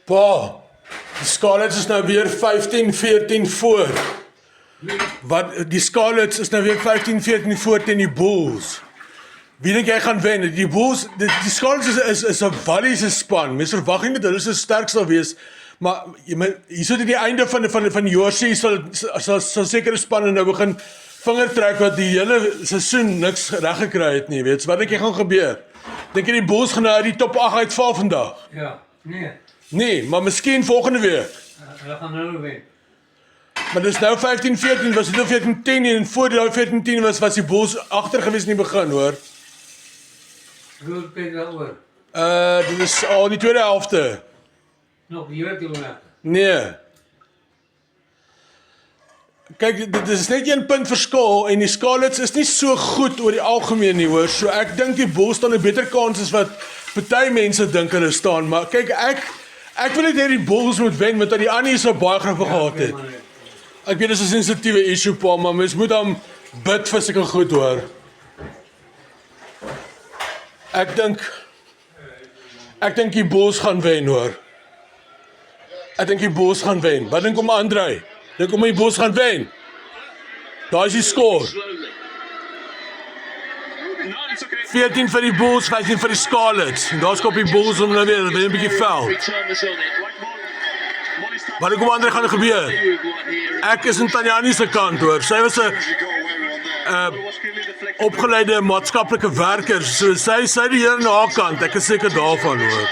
Pa, die Scarlets is nou weer 15-14 voor. Die Scarlets is nou weer 15-14 voor teen die Bulls. Wie dink jy gaan wen? Die Bulls, die Scarlets is 'n Walliese span. Mens verwag nie dat hulle so sterk sal wees, maar hier so teen die einde van die Josie sal sekere spanne nou begin vingertrek wat die hele seisoen niks reg gekry het nie, weet jy. Wat dink jy gaan gebeur? Dink jy die Bulls gaan nou uit die top 8 uitval vandag? Ja, nee. Nee, maar miskien volgende week. Hulle gaan nou wen. Maar dis nou 15-14, was dit nou 14-10 en voor die 14-10 was die Bulls agter gewees in die begin, hoor. Hoe kyk daaroor? Dit is al die tweede helfte. Nog die hele kilometer. Nee. Kyk, dit is net 1 punt verskil en die Scarlets is nie so goed oor die algemeen nie, hoor. So ek dink die Bulls staan 'n beter kans as wat party mense dink hulle staan, maar kyk ek wil net hê die Bulls moet wen want die ander sou baie graag wou gehad het. Ek weet dis 'n sensitiewe issue, pa, maar mens moet dan bid vir sulke goed, hoor. Ek dink die Bulls gaan wen, hoor. Ek dink die Bulls gaan wen. Wat dink Andrei? Dink die Bulls gaan wen? Daar is die score. 14 vir die Bulls, 15 vir die Scarlets. En daar skop die Bulls om nou weer 'n bietjie vel. Wat dink Andrei gaan gebeur? Ek is in Tanjani se kant, hoor. Sy was 'n opgeleide maatskaplike werker, so sy die hier aan haar kant. Ek is seker daarvan, hoor.